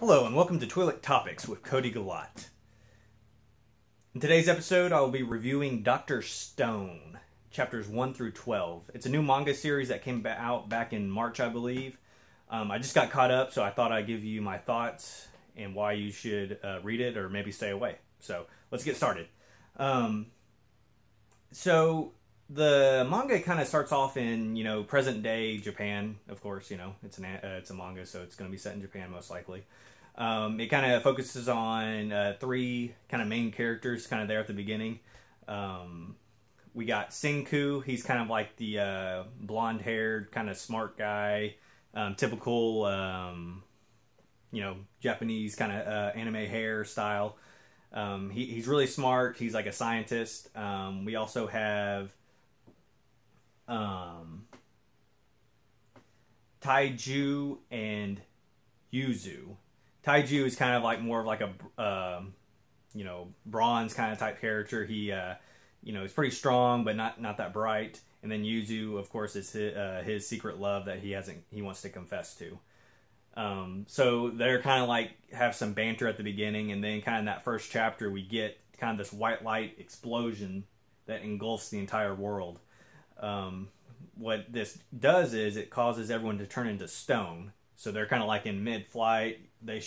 Hello and welcome to Toilet Topics with Cody Galat. In today's episode, I will be reviewing Dr. Stone, chapters 1 through 12. It's a new manga series that came out back in March, I believe. I just got caught up, so I thought I'd give you my thoughts and why you should read it or maybe stay away. So let's get started. So the manga kind of starts off in, present day Japan. Of course, it's a manga, so it's going to be set in Japan most likely. It kind of focuses on three kind of main characters kind of there at the beginning. We got Senku. He's kind of like the blonde-haired kind of smart guy, typical, Japanese kind of anime hairstyle. He's really smart. He's like a scientist. We also have Taiju and Yuzu. Taiju is kind of like more of like a, bronze kind of type character. He, is pretty strong, but not that bright. And then Yuzu, of course, is his secret love that he wants to confess to. So they're kind of like have some banter at the beginning, and then kind of in that first chapter, we get kind of this white light explosion that engulfs the entire world. What this does is it causes everyone to turn into stone. So they're kind of like in mid-flight. They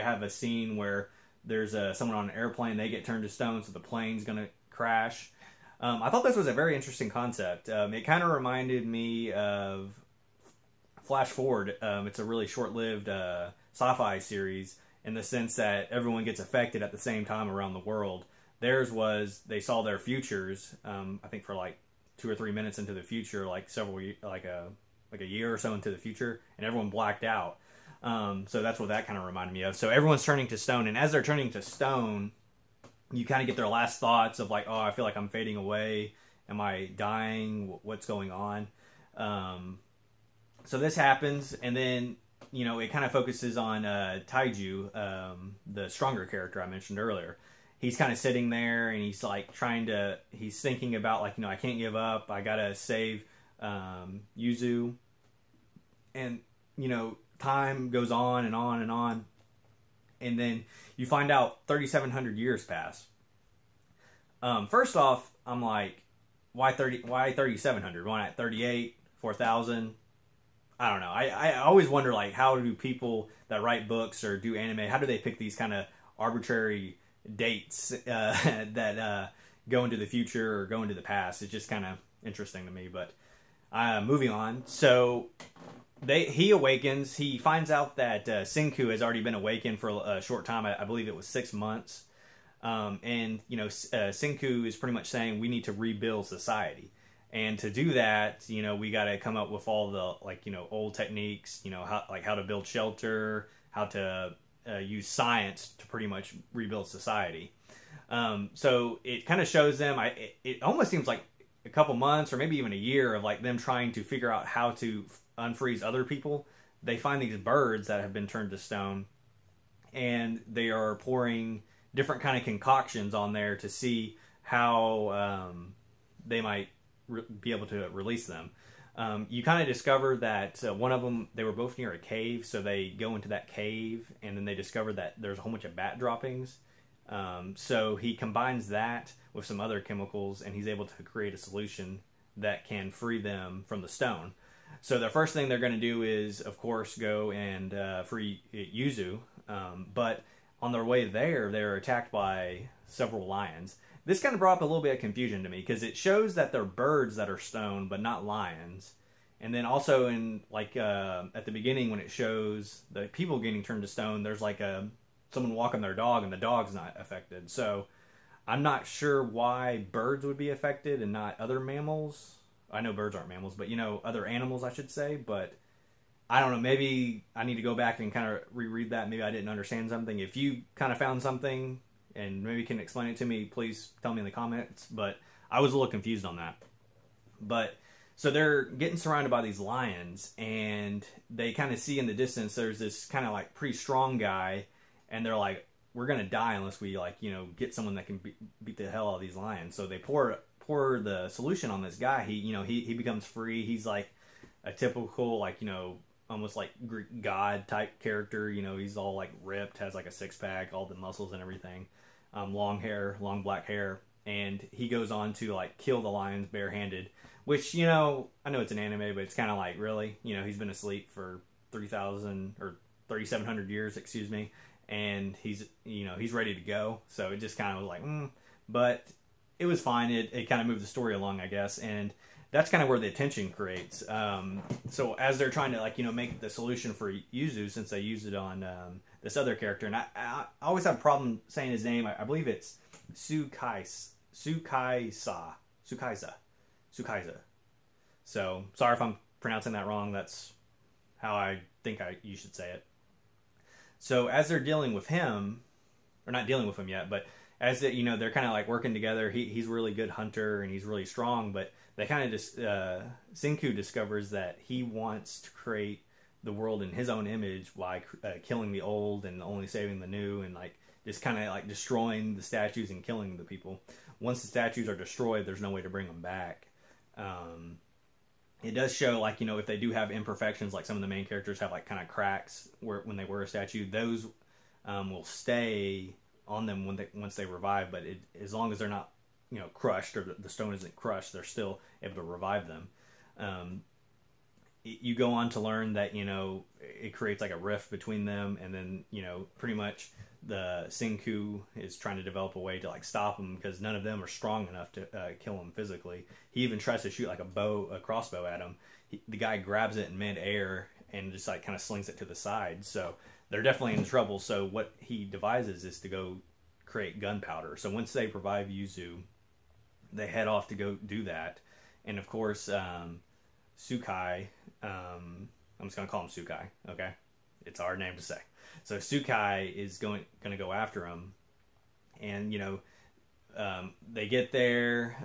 have a scene where there's someone on an airplane. They get turned to stone, so the plane's going to crash. I thought this was a very interesting concept. It kind of reminded me of Flash Forward. It's a really short-lived sci-fi series in the sense that everyone gets affected at the same time around the world. Theirs was they saw their futures. I think for like 2 or 3 minutes into the future, like a year or so into the future, and everyone blacked out. So that's what that kind of reminded me of. So everyone's turning to stone, and as they're turning to stone, you kind of get their last thoughts of like, oh, I feel like I'm fading away. Am I dying? What's going on? So this happens, and then, it kind of focuses on Taiju, the stronger character I mentioned earlier. He's kind of sitting there, and he's like he's thinking about like, I can't give up. I gotta save Yuzu. And, time goes on and on and on. And then you find out 3,700 years pass. First off, I'm like, why 3,700? Why not 38, 4,000? I don't know. I always wonder, like, how do people that write books or do anime, how do they pick these kind of arbitrary dates that go into the future or go into the past? It's just kind of interesting to me, but moving on. So he awakens. He finds out that Senku has already been awakened for a short time. I believe it was 6 months. Senku is pretty much saying we need to rebuild society. And to do that, we got to come up with all the old techniques, how to build shelter, how to use science to pretty much rebuild society. So it kind of shows them. It almost seems like a couple months or maybe even a year of like them trying to figure out how to unfreeze other people. They find these birds that have been turned to stone, and they are pouring different kind of concoctions on there to see how they might be able to release them. You kind of discover that one of them, they were both near a cave, so they go into that cave, and then they discover that there's a whole bunch of bat droppings. So he combines that with some other chemicals, and he's able to create a solution that can free them from the stone. So the first thing they're going to do is, of course, go and free Yuzu. But on their way there, they're attacked by several lions. This kind of brought up a little bit of confusion to me, because it shows that they're birds that are stone, but not lions. And then also in at the beginning when it shows the people getting turned to stone, there's like someone walking their dog, and the dog's not affected. So I'm not sure why birds would be affected and not other mammals. I know birds aren't mammals, but other animals, I should say. But I don't know. Maybe I need to go back and kind of reread that. Maybe I didn't understand something. If you kind of found something and maybe can explain it to me, please tell me in the comments. But I was a little confused on that. But so they're getting surrounded by these lions, and they kind of see in the distance there's this kind of like pretty strong guy, and they're like, we're gonna die unless we get someone that can beat the hell out of these lions. So they pour the solution on this guy. He becomes free. He's like a typical almost like Greek god type character. You know, he's all like ripped, has like a six pack, all the muscles and everything. Long hair, long black hair, and he goes on to like kill the lions barehanded. Which, you know, I know it's an anime, but it's kind of like, really, you know, he's been asleep for 3,000 or 3,700 years, excuse me, and he's, you know, he's ready to go. So it just kind of was like, but it was fine. It kind of moved the story along, I guess, and that's kind of where the tension creates. So as they're trying to, like, you know, make the solution for Yuzu, since they used it on this other character, and I always have a problem saying his name. I believe it's Sukaisa. So sorry if I'm pronouncing that wrong. That's how I think you should say it. So as they're dealing with him, or not dealing with him yet, but as you know, they're kind of like working together. He's a really good hunter and he's really strong, but they kind of just Senku discovers that he wants to create the world in his own image by killing the old and only saving the new, and like just kind of like destroying the statues and killing the people. Once the statues are destroyed, there's no way to bring them back. It does show, like, you know, if they do have imperfections, like some of the main characters have like kind of cracks when they were a statue, those will stay on them once they revive. But as long as they're not, you know, crushed, or the stone isn't crushed, they're still able to revive them. You go on to learn that, you know, it creates like a rift between them, and then, you know, pretty much the Senku is trying to develop a way to like stop him, because none of them are strong enough to kill him physically. He even tries to shoot like a crossbow at him. The guy grabs it in mid-air and just like kind of slings it to the side. So they're definitely in trouble. So what he devises is to go create gunpowder. So once they revive Yuzu, they head off to go do that. And of course, Sukai, I'm just going to call him Sukai, okay? It's our name to say. So Sukai is going to go after him. And, you know, they get there.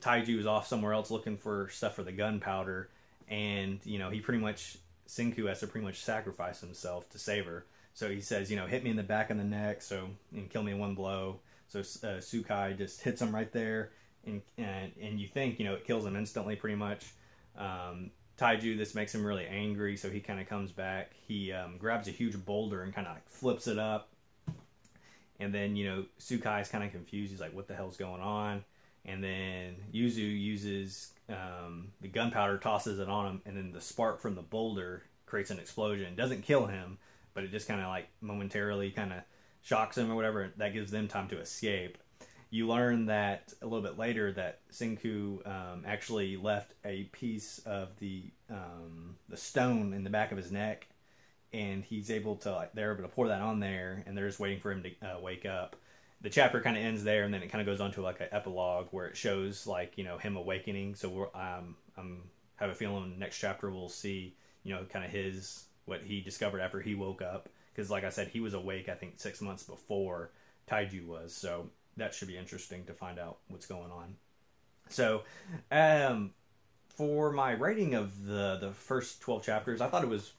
Taiju is off somewhere else looking for stuff for the gunpowder. And, you know, Senku has to pretty much sacrifice himself to save her. So he says, you know, hit me in the back of the neck and kill me in one blow. So Sukai just hits him right there. And you think, you know, it kills him instantly pretty much. Taiju, this makes him really angry, so he kind of comes back. He grabs a huge boulder and kind of like flips it up. And then, you know, Sukai's kind of confused. He's like, what the hell's going on? And then Yuzu uses the gunpowder, tosses it on him, and then the spark from the boulder creates an explosion. It doesn't kill him, but it just kind of like momentarily kind of shocks him or whatever. That gives them time to escape. You learn that a little bit later that Senku actually left a piece of the stone in the back of his neck, and he's able to, like, they're able to pour that on there, and they're just waiting for him to wake up. The chapter kind of ends there, and then it kind of goes on to like an epilogue where it shows, like, you know, him awakening. So have a feeling next chapter we'll see, you know, kind of what he discovered after he woke up, because like I said, he was awake I think 6 months before Taiju was. So that should be interesting to find out what's going on. So, for my rating of the first 12 chapters, I thought it was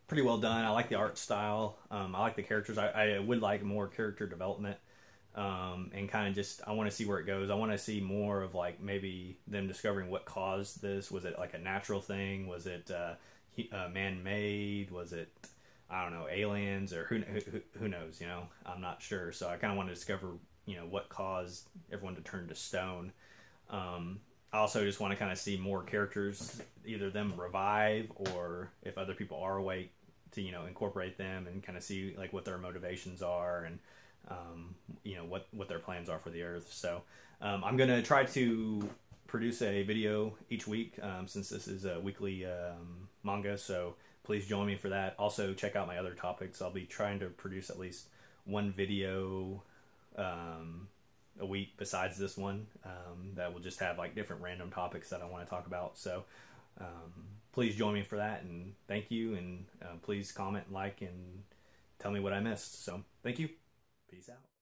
pretty well done. I like the art style. I like the characters. I would like more character development, and kind of just, I want to see where it goes. I want to see more of, like, maybe them discovering what caused this. Was it like a natural thing? Was it man-made? Was it, I don't know, aliens? Or who knows, you know? I'm not sure. So I kind of want to discover, you know, what caused everyone to turn to stone. I also just want to kind of see more characters, either them revive, or if other people are awake, to, you know, incorporate them and kind of see, like, what their motivations are, and you know, what their plans are for the Earth. So I'm going to try to produce a video each week, since this is a weekly manga, so please join me for that. Also, check out my other topics. I'll be trying to produce at least one video a week besides this one, that will just have, like, different random topics that I want to talk about. So please join me for that, and thank you, and please comment, like, and tell me what I missed. So thank you. Peace out.